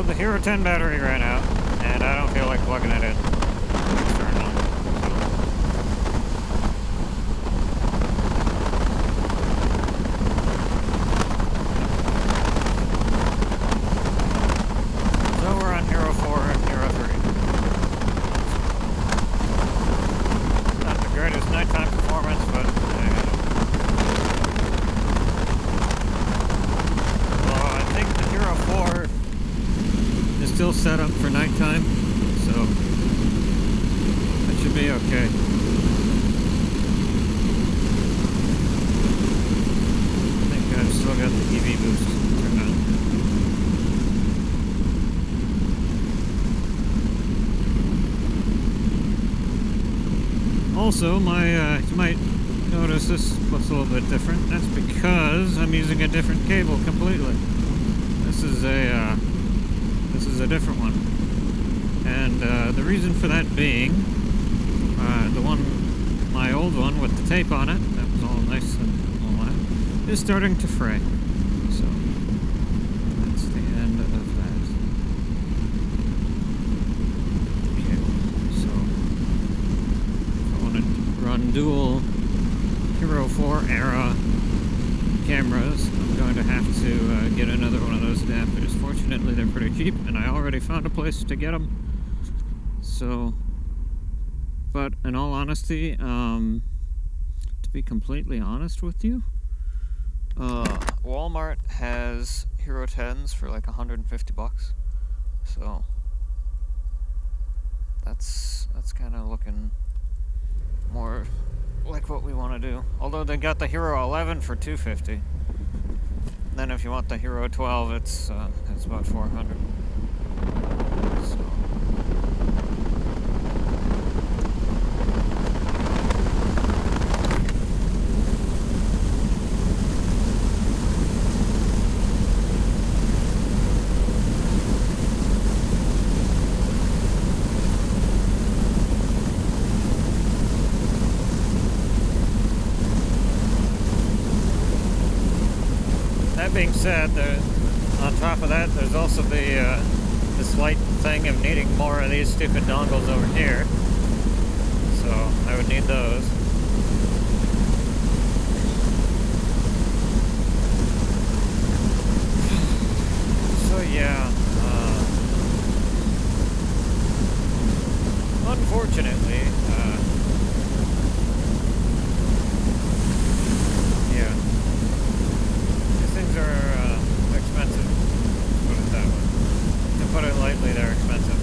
the Hero 10 battery ran out, and I don't feel like plugging it in. So we're on Hero 4 and Hero 3. Not the greatest nighttime performance, but well, I think the Hero 4 is still set up for nighttime, so that should be okay. I think I've still got the EV boost turned on. Also, you might notice this looks a little bit different. That's because I'm using a different cable completely. This is a different one. And the reason for that being, my old one with the tape on it, that was all nice and all that, is starting to fray. So, that's the end of that. Okay, so, if I want to run dual Hero 4 era cameras, I'm going to have to get another one of those adapters. Fortunately, they're pretty cheap, and I already found a place to get them. So, but in all honesty, to be completely honest with you, Walmart has Hero 10s for like 150 bucks. So, that's kind of looking more like what we want to do. Although they got the Hero 11 for 250. Then if you want the Hero 12, it's about 400. So. That being said, on top of that, there's also the slight thing of needing more of these stupid dongles over here. So I would need those. So yeah, unfortunately, yeah. Things are expensive, put it that way. To put it lightly, they're expensive.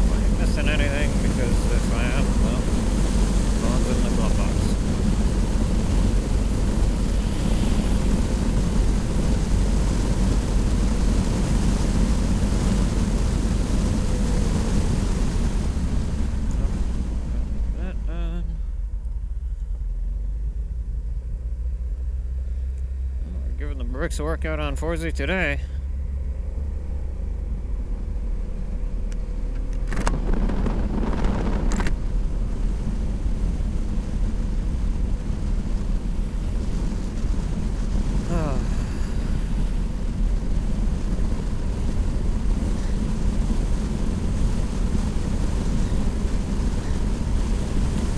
Am I missing anything? Because if I am, well, in the glove box. That done. We're giving the bricks a workout on 4Z today.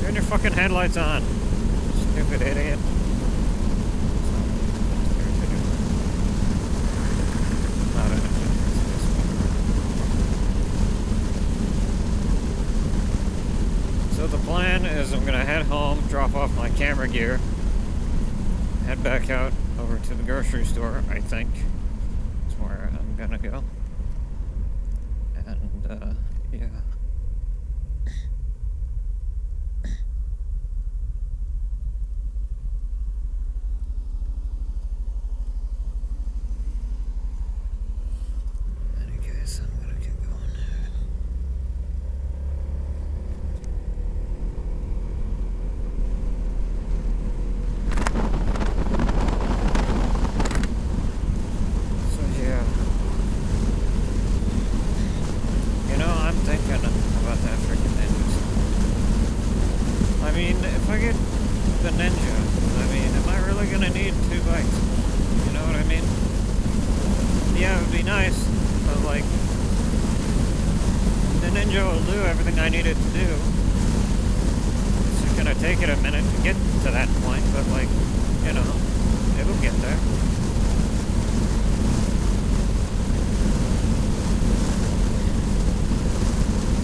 Turn your fucking headlights on, stupid idiot. So the plan is I'm gonna head home, drop off my camera gear, head back out over to the grocery store, I think. That's where I'm gonna go. And, yeah. Anyways, I'm gonna get going. get the Ninja, I mean, am I really gonna need 2 bikes? You know what I mean? Yeah, it would be nice, but like, the Ninja will do everything I need it to do. It's just gonna take it a minute to get to that point, but like, you know, it'll get there.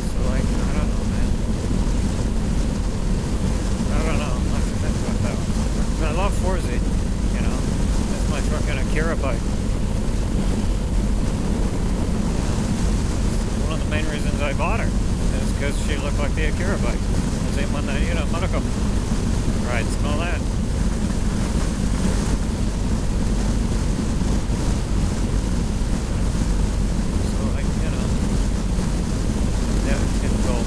So like, I don't know, man. I don't know. That's what that was. I love Forza, you know. That's my fucking Akira bike. One of the main reasons I bought her is because she looked like the Akira bike. The same one that, you know, Monaco rides and all that. So, like, you know, yeah, it's getting cold.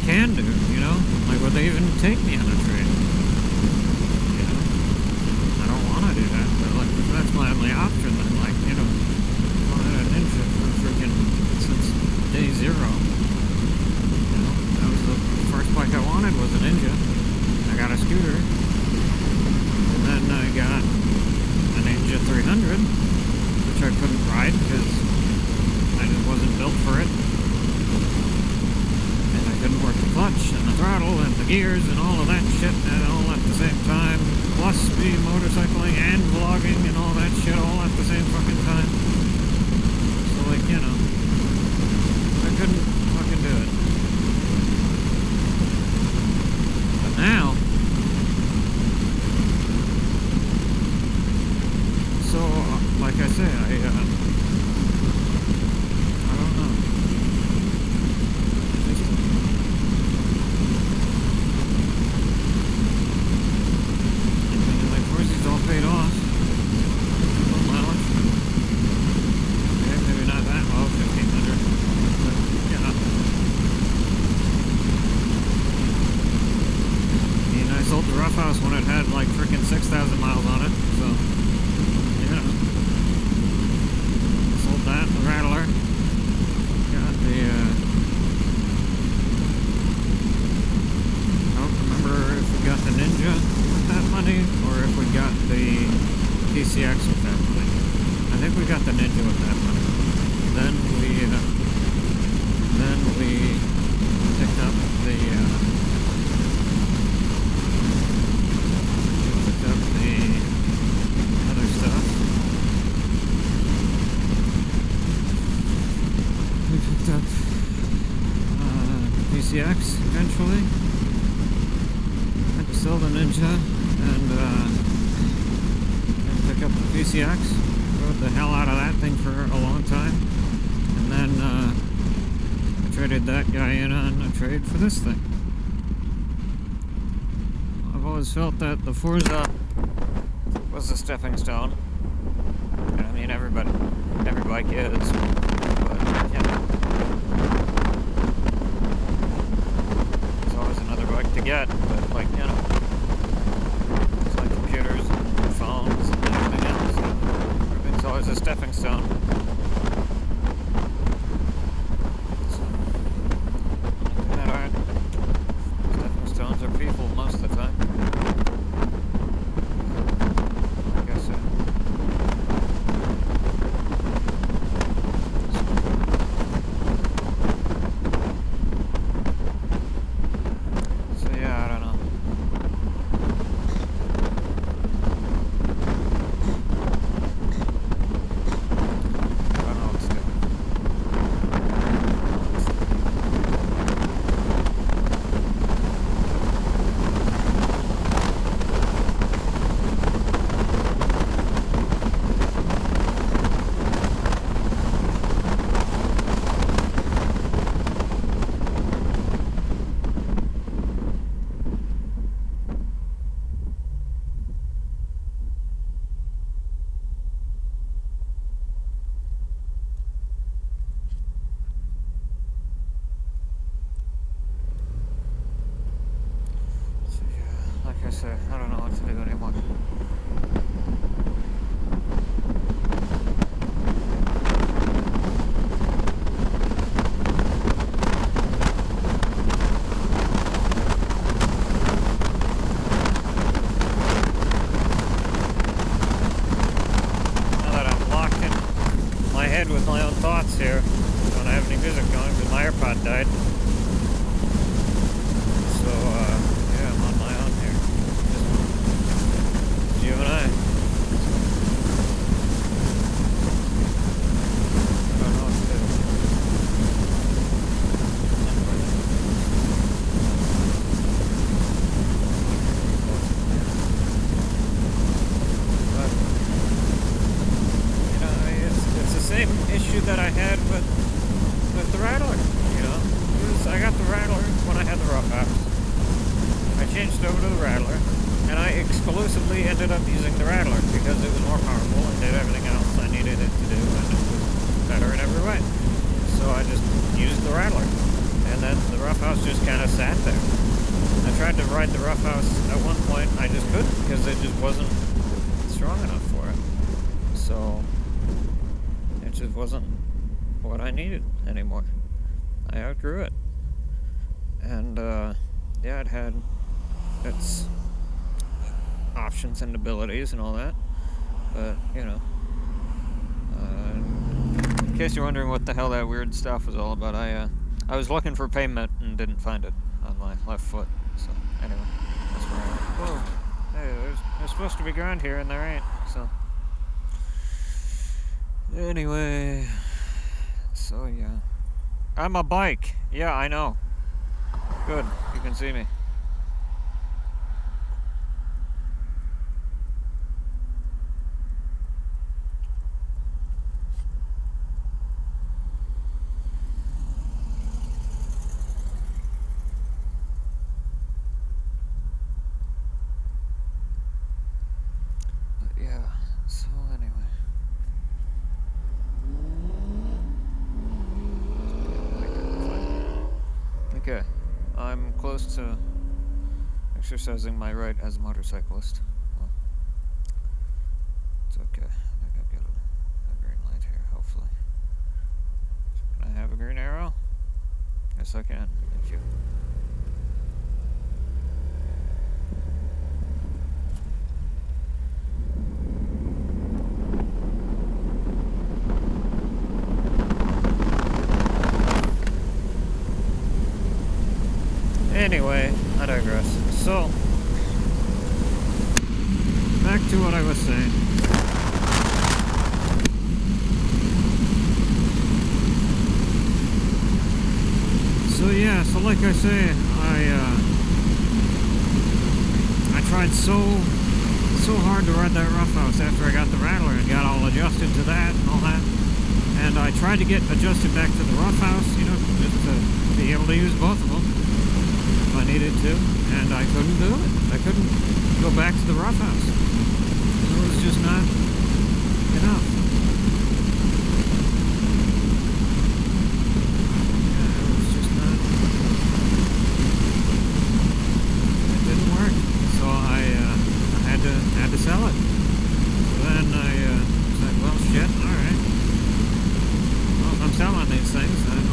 Can do, you know? Like, would they even take me on a trade? You know? I don't want to do that, but like, if that's my only option, then like, you know, I wanted a Ninja for freaking since day 0. You know, that was the first bike I wanted was a Ninja. I got a scooter, and then I got a Ninja 300, which I couldn't ride because I just wasn't built for it. Couldn't work the clutch and the throttle and the gears and all of that shit and all at the same time, plus be motorcycling and vlogging and all that shit all at the same fucking time. So like, you know, I couldn't fucking do it. But now, so like I say, I don't know. Paid off. Full mileage. Okay, maybe not that low, 1,500. But, yeah. I mean, I sold the Rough House when it had like freaking 6,000 miles on it, so, yeah. Sold that, the Rattler. Got the, I don't remember if we got the Ninja with that money, or if we got the PCX with that money. I think we got the Ninja with that money. Then we picked up the other stuff. We picked up the PCX eventually. Had to sell the Ninja and pick up the PCX. Rode the hell out of that thing for a long time. And then I traded that guy in on a trade for this thing. I've always felt that the Forza was a stepping stone. And I mean, every bike is. But, yeah. There's always another bike to get, but like, you know. Computers and phones and everything else. Everything's always a stepping stone. So, like that art, stepping stones are people most of the time. I guess so. music going because my AirPod died. So, yeah, I'm on my own here. Just you and I. I don't know what to do. But, you know, it's the same issue that I had with the Rattler, you know. I got the Rattler when I had the Rough House. I changed over to the Rattler, and I exclusively ended up using the Rattler because it was more powerful and did everything else I needed it to do, and it was better in every way. So I just used the Rattler, and then the Rough House just kind of sat there. I tried to ride the Rough House at one point, I just couldn't because it just wasn't strong enough for it. So it just wasn't what I needed anymore. I outgrew it. And yeah, it had its options and abilities and all that, but you know, in case you're wondering what the hell that weird stuff was all about, I was looking for pavement and didn't find it on my left foot. So anyway, that's where I went. Whoa, hey, there's supposed to be ground here and there ain't. So anyway, so yeah, I'm a bike. Yeah, I know. Good, you can see me. But yeah, so anyway. Okay. I'm close to exercising my right as a motorcyclist. Well, it's okay. I think I've got a green light here, hopefully. Can I have a green arrow? Yes, I can. Thank you. Anyway, I digress. So, back to what I was saying. So yeah, so like I say, I tried so hard to ride that Rough House after I got the Rattler and got all adjusted to that and all that. And I tried to get adjusted back to the Rough House, you know, just to be able to use both of them. I needed to, and I couldn't do it. I couldn't go back to the Rough House. It was just not enough. Yeah, it was just not. It didn't work. So I had to sell it. So then I said, well, shit. All right. Well, if I'm selling these things, then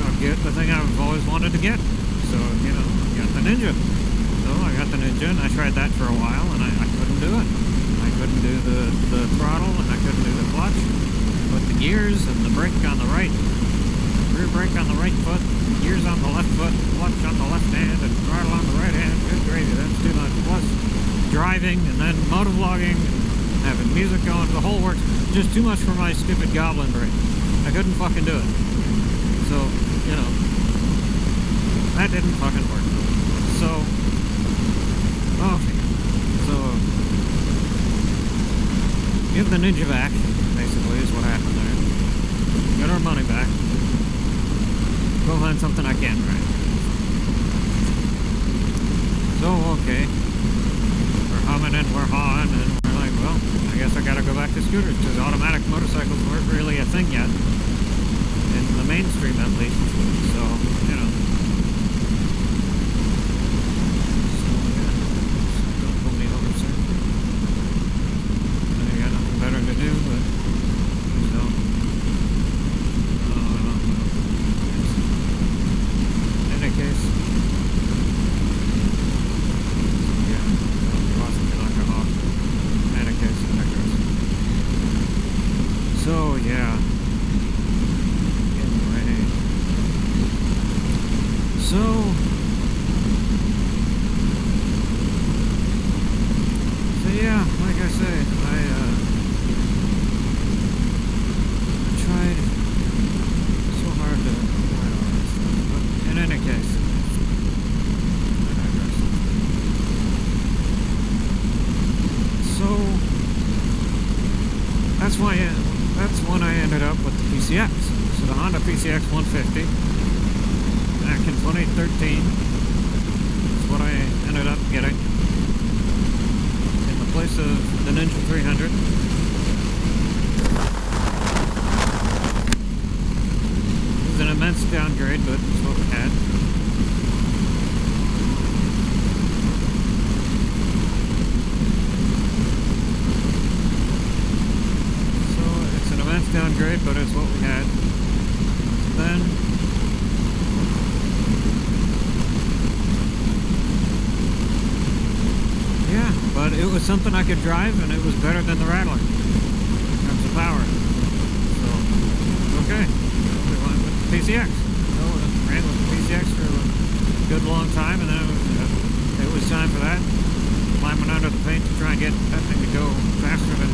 I'll get the thing I've always wanted to get. So, you know, I got the Ninja. So I got the Ninja and I tried that for a while and I couldn't do it. I couldn't do the throttle and I couldn't do the clutch. But the gears and the brake on the right, rear brake on the right foot, gears on the left foot, clutch on the left hand and throttle on the right hand. Good gravy, that's too much. Plus driving and then motovlogging and having music going, the whole works. Just too much for my stupid goblin brain. I couldn't fucking do it. So, you know, that didn't fucking work. So, okay. So, give the Ninja back, basically, is what happened there. Get our money back. Go find something I can ride. So, okay. We're humming and we're hawing, and we're like, well, I guess I gotta go back to scooters, because automatic motorcycles weren't really a thing yet. In the mainstream, at least. So, you know. So, yeah. Anyway. So yeah, like I say, I tried so hard to avoid all that stuff, but in any case, so that's when I ended up with the PCX. So the Honda PCX 150 back in 2013 is what I ended up getting in the place of the Ninja 300. It was an immense downgrade, but it's what we had. Downgrade, but it's what we had. So then yeah, but it was something I could drive, and it was better than the Rattler in terms of power. So okay, we went with the PCX. So I ran with the PCX for a good long time, and then it was time for that. Climbing under the paint to try and get that thing to go faster than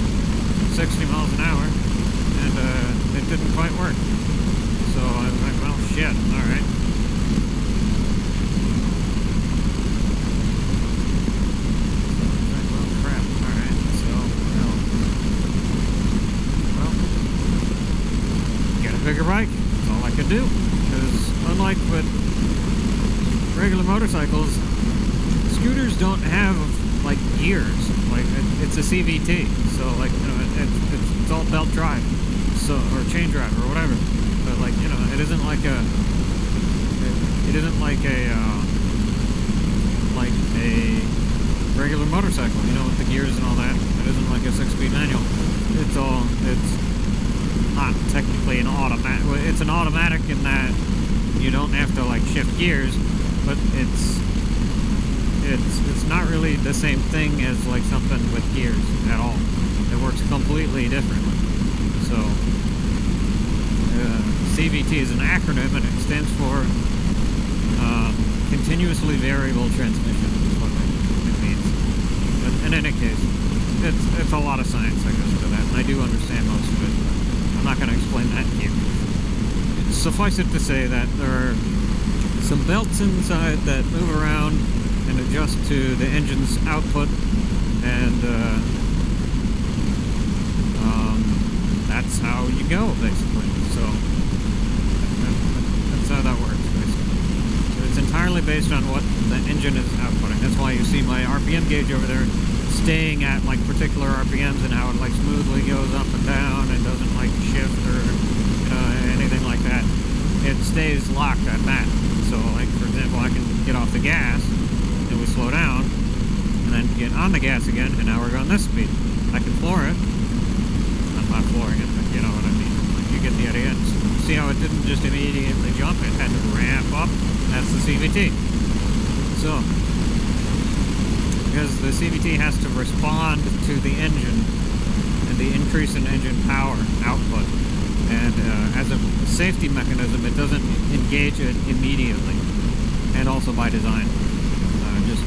60 miles an hour. And it didn't quite work. So I was like, well, shit, alright. Well, crap, alright. So, well, get a bigger bike. That's all I could do. Because unlike with regular motorcycles, scooters don't have, like, gears. Like, it's a CVT. So, like, you know, it's all belt drive. So, or chain drive or whatever, but like, you know, it isn't like a regular motorcycle, you know, with the gears and all that. It isn't like a 6-speed manual. It's not technically an automatic. It's an automatic in that you don't have to like shift gears, but it's not really the same thing as like something with gears at all. It works completely differently. So CVT is an acronym, and it stands for continuously variable transmission, is what it means. But in any case, it's a lot of science that goes into that, and I do understand most of it, but I'm not going to explain that here. Suffice it to say that there are some belts inside that move around and adjust to the engine's output, and that's how you go, basically. So that's how that works, basically. So it's entirely based on what the engine is outputting. That's why you see my RPM gauge over there staying at like particular RPMs, and how it like smoothly goes up and down and doesn't like shift or anything like that. It stays locked at that. So like, for example, I can get off the gas and we slow down, and then get on the gas again, and now we're going this speed. I can floor it. I'm not flooring it, but you know what I mean. You get the idea. See how it didn't just immediately jump? It had to ramp up. That's the CVT. So, because the CVT has to respond to the engine and the increase in engine power output. And as a safety mechanism, it doesn't engage it immediately. And also by design. Just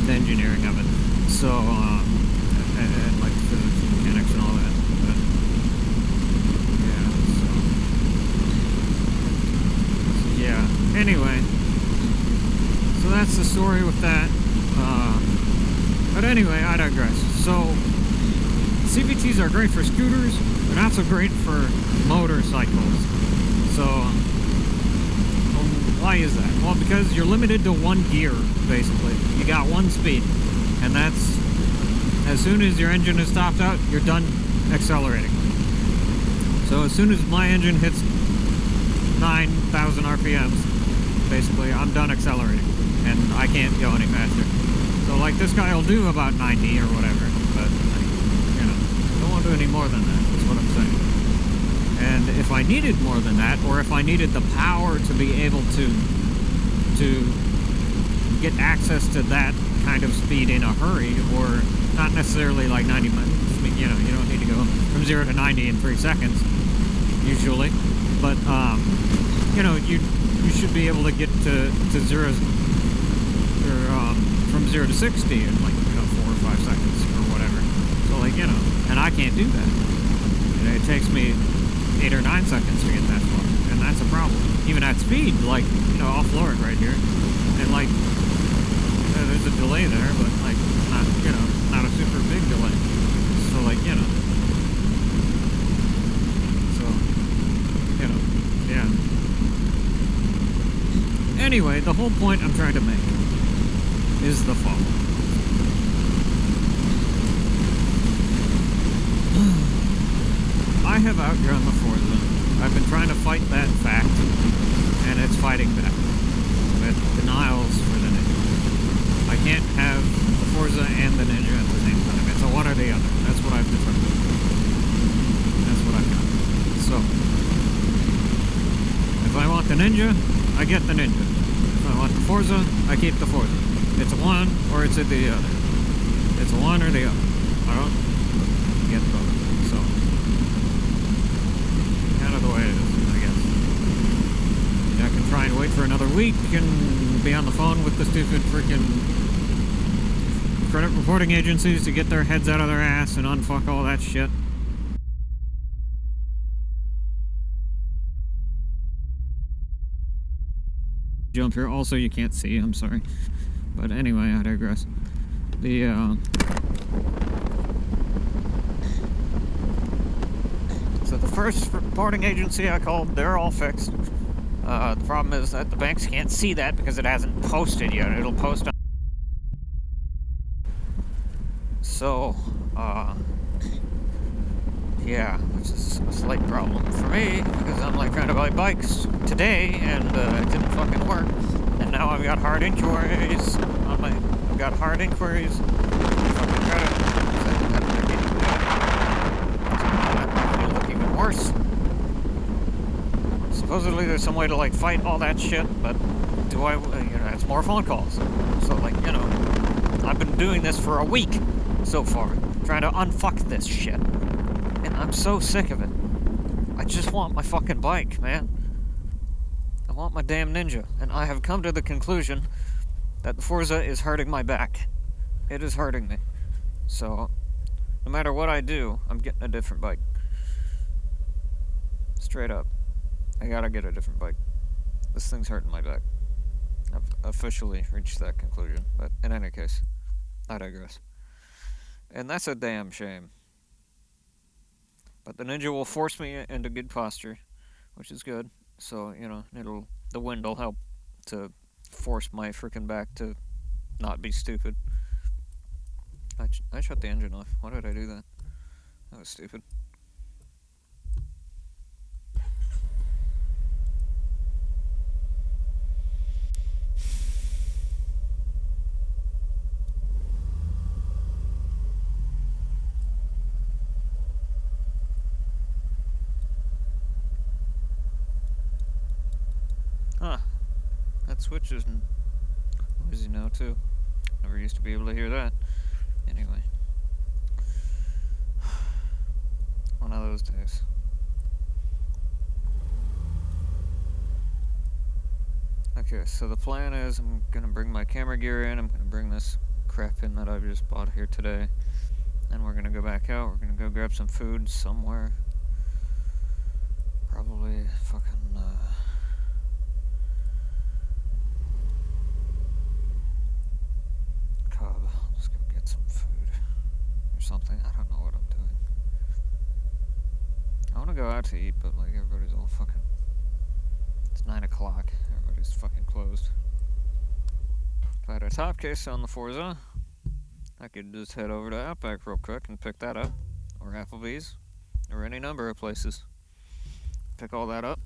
the engineering of it. So, and like the physics and mechanics and all that. But, yeah, so yeah. Anyway, so that's the story with that. But anyway, I digress. So, CVTs are great for scooters. They're not so great for motorcycles. So, why is that? Well, because you're limited to one gear, basically. You got one speed, and that's as soon as your engine is topped out, you're done accelerating. So as soon as my engine hits 9,000 RPMs, basically, I'm done accelerating, and I can't go any faster. So like this guy will do about 90 or whatever, but like, you know, don't want to do any more than that. That's what I'm saying. And if I needed more than that, or if I needed the power to be able to get access to that kind of speed in a hurry, or not necessarily like 90 miles, you know, you don't need to go from 0 to 90 in 3 seconds, usually, but, you know, you should be able to get to 0, or from 0 to 60 in like, 4 or 5 seconds or whatever. So like, and I can't do that. It takes me 8 or 9 seconds to get that far, and that's a problem. Even at speed, like, I'll floor it right here, and like, there's a delay there, but like, not, not a super big delay. So like, so, yeah. Anyway, the whole point I'm trying to make is the following. I have outgrown the Forza. I've been trying to fight that fact, and it's fighting back with denials for the Ninja. I can't have the Forza and the Ninja at the same time. It's a one or the other. That's what I've determined. That's what I've got. So, if I want the Ninja, I get the Ninja. If I want the Forza, I keep the Forza. It's a one or it's a the other. It's a one or the other. I don't get both. So, kind of the way it is, I guess. I can try and wait for another week and be on the phone with the stupid freaking credit reporting agencies to get their heads out of their ass and unfuck all that shit. Jump here. Also, you can't see. I'm sorry. But anyway, I digress. So the first reporting agency I called, they're all fixed. The problem is that the banks can't see that because it hasn't posted yet. It'll post on. So, yeah, which is a slight problem for me because I'm like trying to buy bikes today and it didn't fucking work. And now I've got hard inquiries on my. I've got hard inquiries. Fucking credit. It'll look even worse. Supposedly there's some way to like fight all that shit, but do I? It's more phone calls. So like, I've been doing this for a week so far, trying to unfuck this shit. And I'm so sick of it. I just want my fucking bike, man. I want my damn Ninja. And I have come to the conclusion that the Forza is hurting my back. It is hurting me. So, no matter what I do, I'm getting a different bike. Straight up. I gotta get a different bike. This thing's hurting my back. I've officially reached that conclusion. But in any case, I digress. And that's a damn shame. But the Ninja will force me into good posture, which is good. So, the wind will help to force my freaking back to not be stupid. I shut the engine off. Why did I do that? That was stupid. Huh. That switch is noisy now, too. Never used to be able to hear that. Anyway. One of those days. Okay, so the plan is I'm gonna bring my camera gear in, I'm gonna bring this crap in that I've just bought here today. And we're gonna go back out, we're gonna go grab some food somewhere. Probably fucking, Cub. Let's go get some food. Or something, I don't know what I'm doing. I wanna go out to eat, but like everybody's all fucking... It's 9 o'clock, everybody's fucking closed. If I had a top case on the Forza, I could just head over to Outback real quick and pick that up. Or Applebee's. Or any number of places. Pick all that up.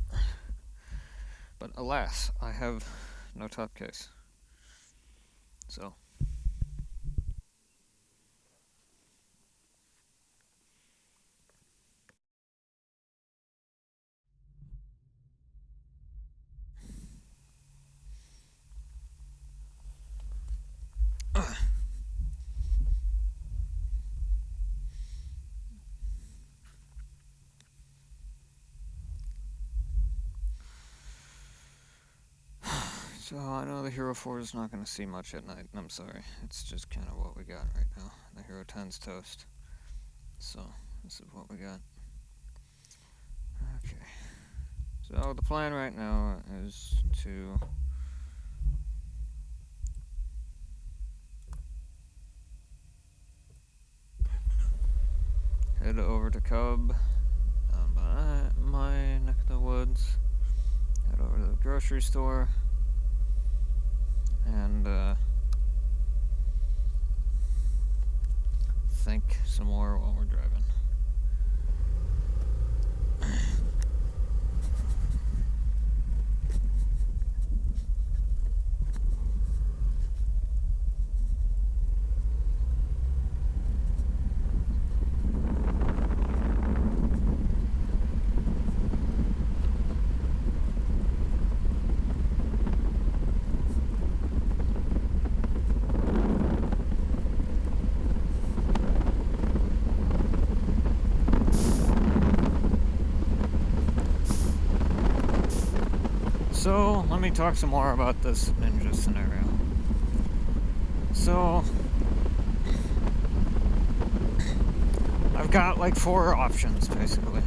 But alas, I have no top case. So... So I know the Hero 4 is not going to see much at night. I'm sorry. It's just kind of what we got right now. The Hero 10's toast. So this is what we got. Okay. So the plan right now is to head over to Cub, down by my neck of the woods, head over to the grocery store, and think some more while we're driving. So, let me talk some more about this ninja scenario. So, I've got like 4 options, basically.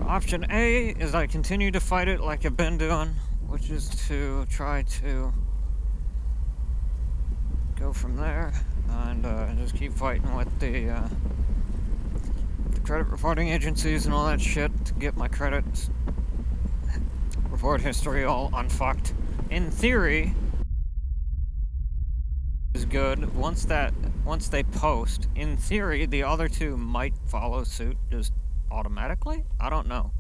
Option A is I continue to fight it like I've been doing, which is to try to go from there and just keep fighting with the credit reporting agencies and all that shit to get my credits report history all unfucked. In theory, is good. Once they post, in theory, the other 2 might follow suit just automatically. I don't know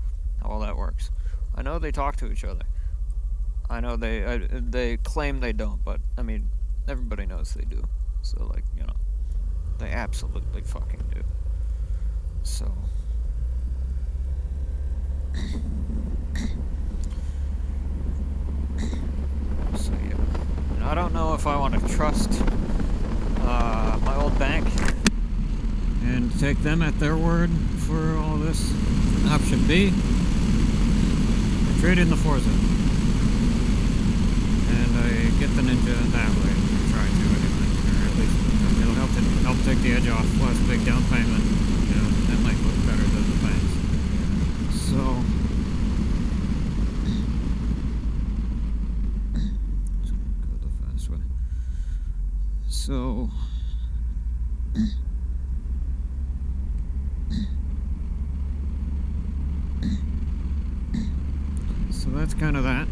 how all that works. I know they talk to each other. I know they claim they don't, but I mean, everybody knows they do. So, like, you know, they absolutely fucking do. So. So yeah, and I don't know if I want to trust my old bank and take them at their word for all this. Option B, I trade in the Forza and I get the Ninja that way. I try to anyway, or at least it'll help take the edge off. Plus big down payment, you know, that might look better than the banks. So. So that's kind of that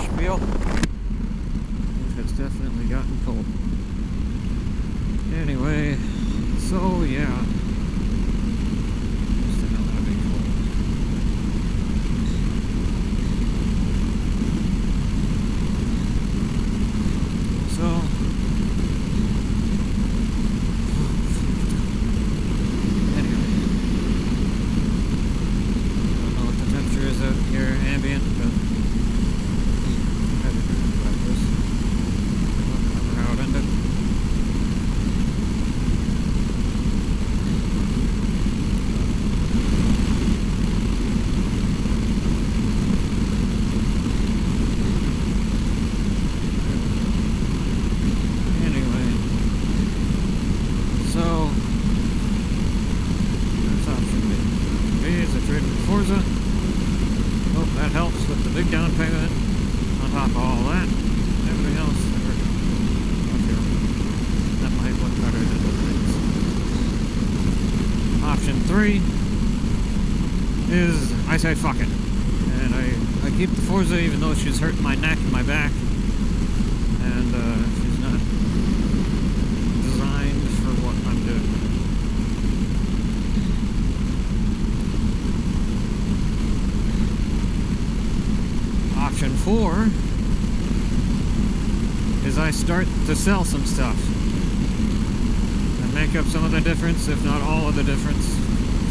spiel, which has definitely gotten cold. Anyway, so yeah. Just to know how big cold. So. Ambient, but I didn't know about this. I don't remember how it ended. Anyway, so that's option B. B is a trade with Forza. Hope that helps with the big down payment on top of all that. Everything else, that might look better than the things. Option 3 is I say fuck it. And I keep the Forza even though she's hurting my neck and my back. And she's not designed for what I'm doing. Option 4 is I start to sell some stuff and make up some of the difference, if not all of the difference,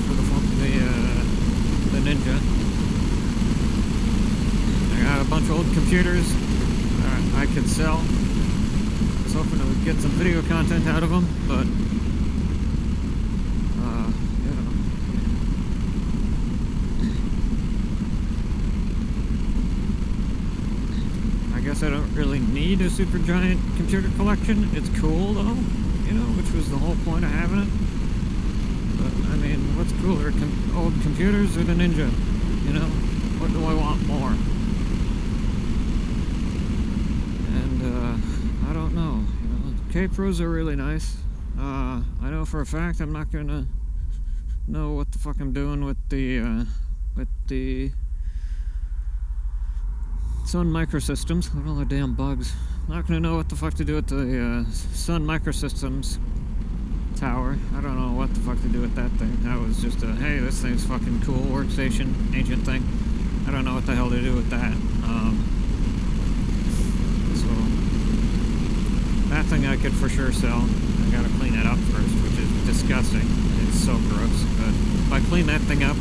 for the Ninja. I got a bunch of old computers I could sell. I was hoping I would get some video content out of them, but you know. guess I don't really need a super giant computer collection. It's cool though, you know, which was the whole point of having it. But I mean, what's cooler, old computers or the Ninja? You know, what do I want more? And I don't know. You know, K-Pros are really nice. I know for a fact I'm not gonna know what the fuck I'm doing with the Sun Microsystems. Look at all the damn bugs. Not gonna know what the fuck to do with the Sun Microsystems tower. I don't know what the fuck to do with that thing. That was just a, hey, this thing's fucking cool workstation, ancient thing. I don't know what the hell to do with that. So that thing I could for sure sell. I gotta clean it up first, which is disgusting. It's so gross. But if I clean that thing up,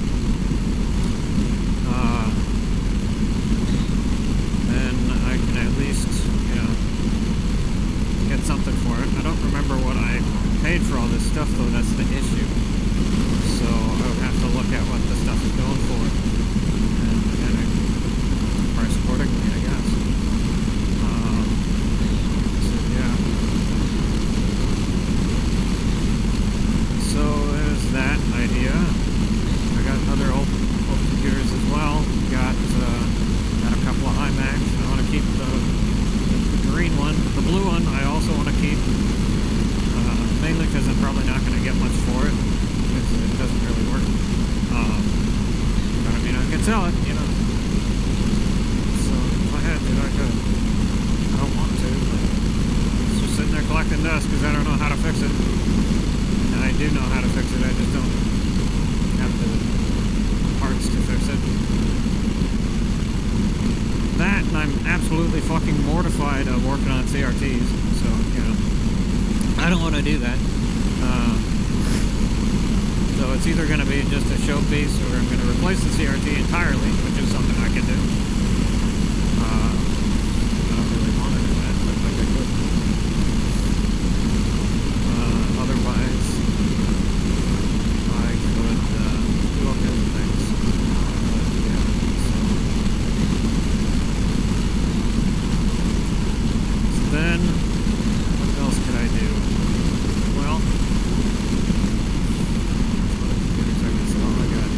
then I can at least, you know, get something for it. I don't remember what I paid for all this stuff though, that's the issue. So I would have to look at what the stuff is going for and kind of price accordingly, I guess. So yeah. So there's that idea. I got other old computers as well. Got a couple of iMacs. I want to keep the green one. The blue one I also want to keep. Mainly because I'm probably not going to get much for it, because it doesn't really work. But I mean, I could sell it, you know. So if I had to, I could. I don't want to, but it's just sitting there collecting dust because I don't know how to fix it. And I do know how to fix it, I just don't have the parts to fix it. That, and I'm absolutely fucking mortified of working on CRTs, so, you know. I don't want to do that. So it's either going to be just a showpiece or I'm going to replace the CRT entirely, which is something I can do. I don't really want to do that, but like I could. Otherwise, I could do all kinds of things. Yeah, so then, what else could I do? Well, I got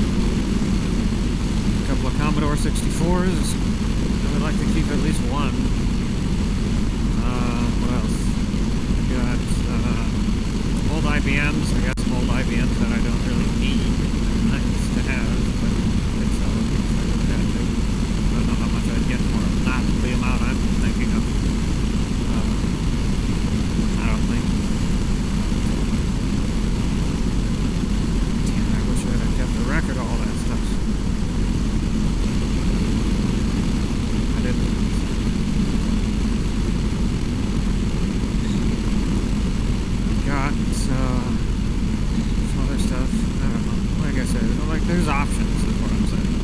a couple of Commodore 64s. I would like to keep at least one. What else? I got old IBMs. I got some old IBMs that I don't really need. Nice to have, but it's I don't know how much I'd get for them. Not the amount I'm thinking of. I don't think. The record of all that stuff. I didn't. Got some other stuff. I don't know. Like I said, like there's options is what I'm saying.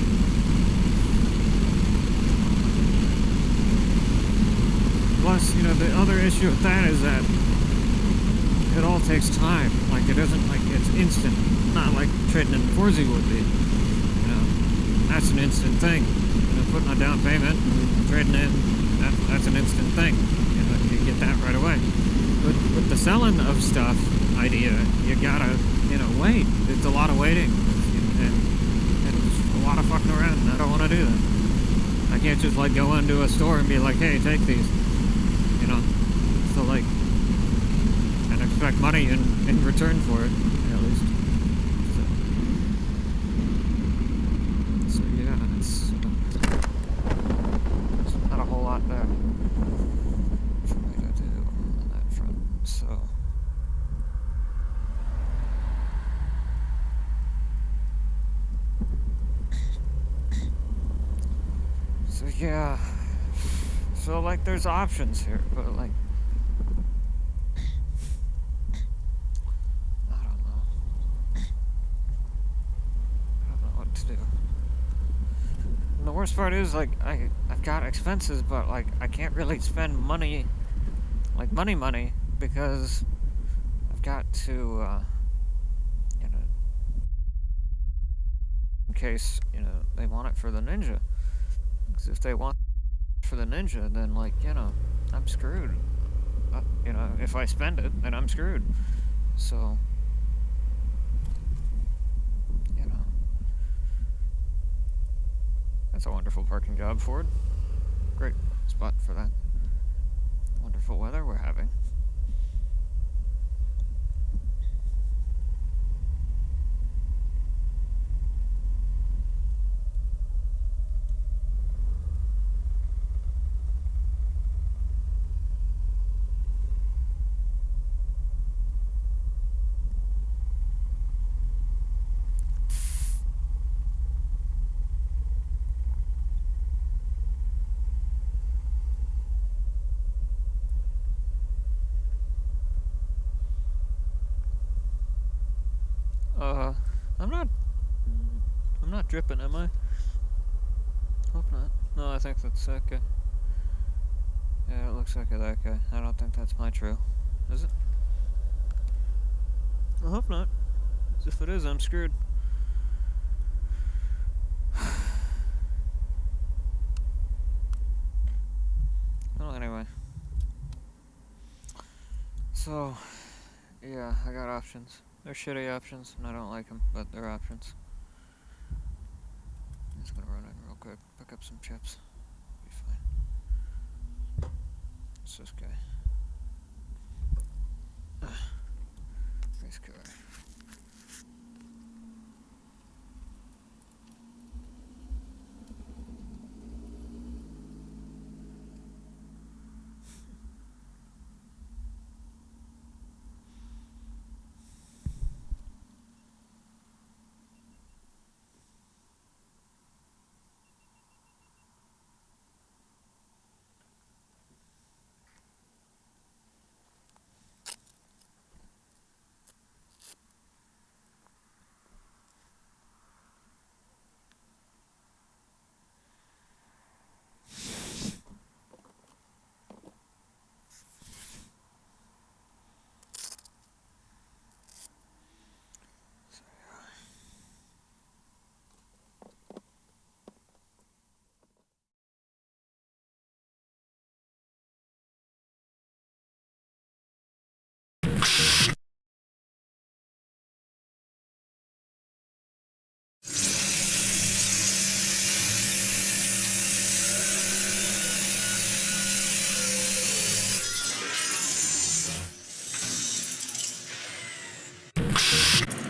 Plus, you know, the other issue with that is that it all takes time. Like it isn't like it's instant. Not like trading in Forza would be. You know, that's an instant thing. You know, putting a down payment and trading in, that's an instant thing. You know, you get that right away. But with the selling of stuff idea, you gotta, you know, wait. It's a lot of waiting. And it's a lot of fucking around, and I don't want to do that. I can't just like go into a store and be like, hey, take these. You know, so like, and expect money in return for it, at least. So yeah, it's not a whole lot there for me to do on that front. So yeah, so like there's options here, but like I don't know what to do. And the worst part is like I've got expenses, but like I can't really spend money, like money, because I've got to, you know, in case, you know, they want it for the Ninja. Because if they want it for for the Ninja, then, like, you know, I'm screwed. You know, if I spend it, then I'm screwed. So, you know, that's a wonderful parking job, Ford. Great spot for that. Wonderful weather we're having. I'm not dripping, am I? Hope not. No, I think that's that guy. Yeah, it looks like that guy. I don't think that's my trail. Is it? I hope not. 'Cause if it is, I'm screwed. Well, anyway. So, yeah, I got options. They're shitty options, and I don't like them, but they're options. I'm just gonna run in real quick, pick up some chips. Be fine. It's this guy. Nice car.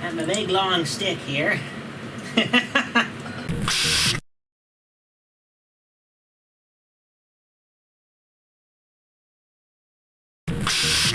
And the big long stick here.